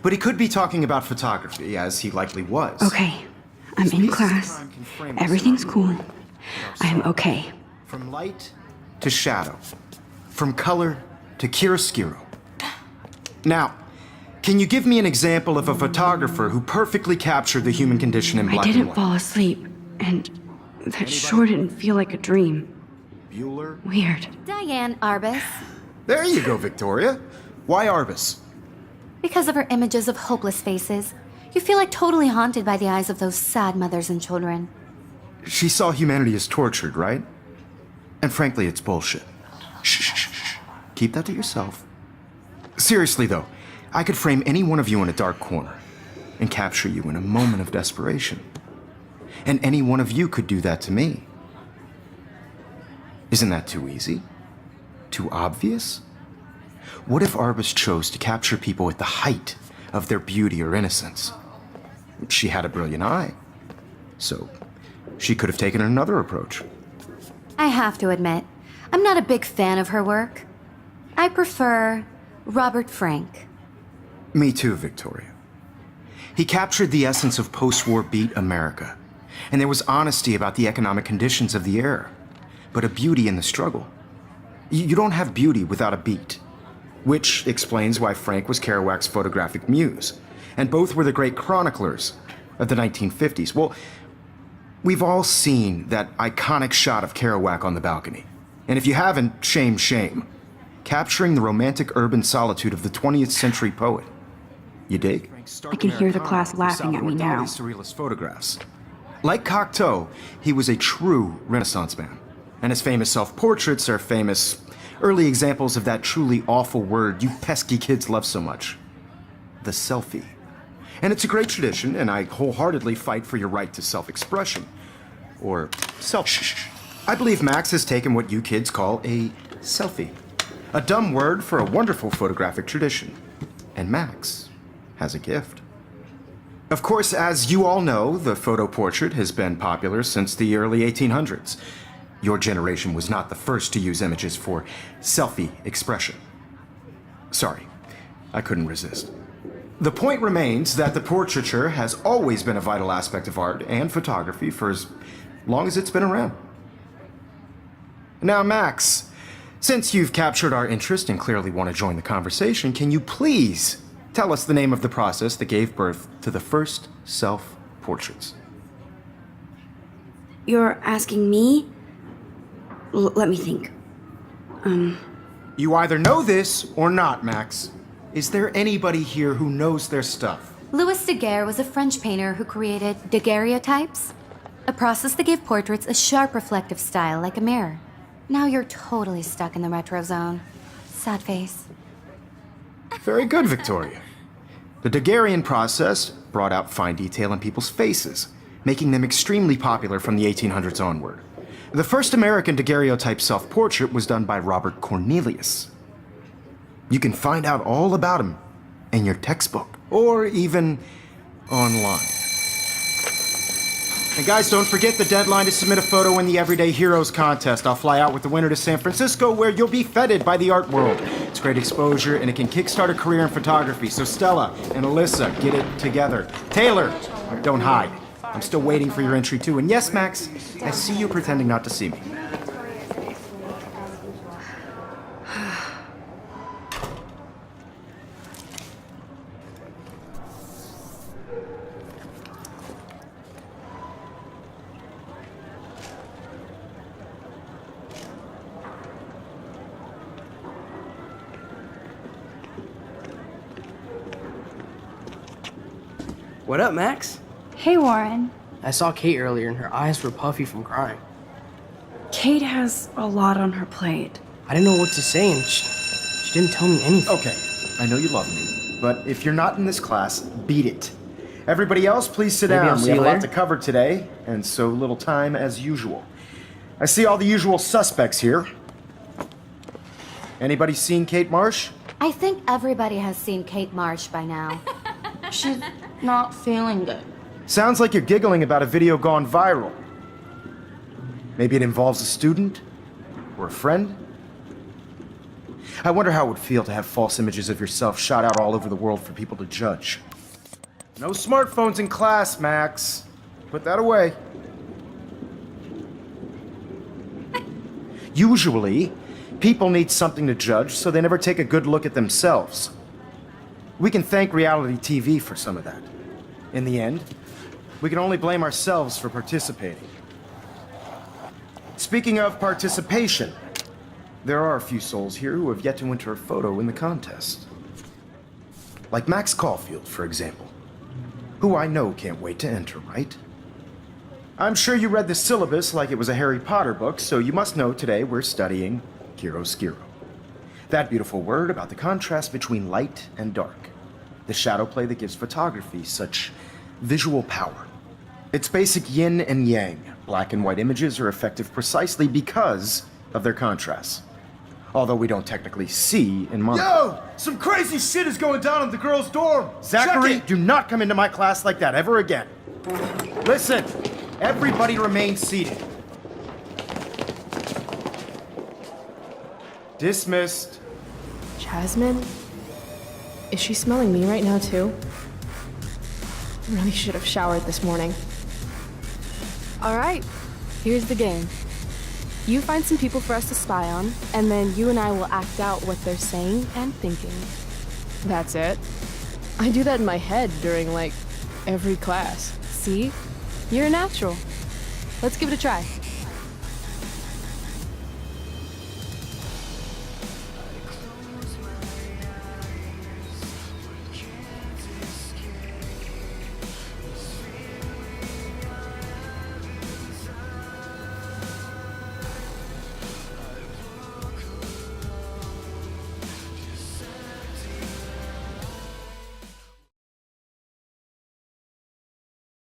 But he could be talking about photography, as he likely was. Okay, I'm in class. Everything's cool. I'm okay. From light to shadow. From color to chiaroscuro. Now, can you give me an example of a photographer who perfectly captured the human condition in black and I didn't white? fall asleep, and that sure didn't feel like a dream. Bueller? Weird. Diane Arbus. There you go, Victoria. Why Arbus? Because of her images of hopeless faces, you feel like totally haunted by the eyes of those sad mothers and children. She saw humanity as tortured, right? And frankly, it's bullshit. Shh, shh, shh. Keep that to yourself. Seriously, though, I could frame any one of you in a dark corner and capture you in a moment of desperation. And any one of you could do that to me. Isn't that too easy? Too obvious? What if Arbus chose to capture people at the height of their beauty or innocence? She had a brilliant eye, so she could have taken another approach. I have to admit, I'm not a big fan of her work. I prefer Robert Frank. Me too, Victoria. He captured the essence of post-war beat America, and there was honesty about the economic conditions of the era, but a beauty in the struggle. You don't have beauty without a beat, which explains why Frank was Kerouac's photographic muse, and both were the great chroniclers of the 1950s. Well, we've all seen that iconic shot of Kerouac on the balcony, and if you haven't, shame, shame. Capturing the romantic urban solitude of the 20th century poet. You dig? I can hear the class laughing at me now. Surrealist photographs. Like Cocteau, he was a true Renaissance man, and his famous self-portraits are famous early examples of that truly awful word you pesky kids love so much. The selfie. And it's a great tradition, and I wholeheartedly fight for your right to self-expression. Or self-shh. I believe Max has taken what you kids call a selfie. A dumb word for a wonderful photographic tradition. And Max has a gift. Of course, as you all know, the photo portrait has been popular since the early 1800s. Your generation was not the first to use images for selfie expression. Sorry, I couldn't resist. The point remains that the portraiture has always been a vital aspect of art and photography for as long as it's been around. Now, Max, since you've captured our interest and clearly want to join the conversation, can you please tell us the name of the process that gave birth to the first self-portraits? You're asking me? Let me think. You either know this or not, Max. Is there anybody here who knows their stuff? Louis Daguerre was a French painter who created daguerreotypes, a process that gave portraits a sharp reflective style like a mirror. Now you're totally stuck in the retro zone. Sad face. Very good, Victoria. The Daguerrean process brought out fine detail in people's faces, making them extremely popular from the 1800s onward. The first American daguerreotype self-portrait was done by Robert Cornelius. You can find out all about him in your textbook, or even online. And guys, don't forget the deadline to submit a photo in the Everyday Heroes contest. I'll fly out with the winner to San Francisco, where you'll be feted by the art world. It's great exposure, and it can kickstart a career in photography. So Stella and Alyssa, get it together. Taylor, don't hide. I'm still waiting for your entry too. And yes, Max, I see you pretending not to see me. What up, Max? Hey, Warren. I saw Kate earlier and her eyes were puffy from crying. Kate has a lot on her plate. I didn't know what to say and she didn't tell me anything. Okay, I know you love me, but if you're not in this class, beat it. Everybody else, please sit Maybe down. I'll We see have a you lot later. to cover today, and so little time as usual. I see all the usual suspects here. Anybody seen Kate Marsh? I think everybody has seen Kate Marsh by now. She's not feeling good. Sounds like you're giggling about a video gone viral. Maybe it involves a student or a friend? I wonder how it would feel to have false images of yourself shot out all over the world for people to judge. No smartphones in class, Max. Put that away. Usually, people need something to judge, so they never take a good look at themselves. We can thank reality TV for some of that. In the end, we can only blame ourselves for participating. Speaking of participation, there are a few souls here who have yet to enter a photo in the contest. Like Max Caulfield, for example, who I know can't wait to enter, right? I'm sure you read the syllabus like it was a Harry Potter book, so you must know today we're studying chiaroscuro. That beautiful word about the contrast between light and dark. The shadow play that gives photography such visual power. It's basic yin and yang. Black and white images are effective precisely because of their contrast. Although we don't technically see in mono. Yo! Some crazy shit is going down in the girls' dorm! Zachary, Check it! do not come into my class like that ever again. Listen, everybody remain seated. Dismissed. Jasmine? Is she smelling me right now, too? I really should have showered this morning. All right, here's the game. You find some people for us to spy on, and then you and I will act out what they're saying and thinking. That's it? I do that in my head during, every class. See? You're a natural. Let's give it a try.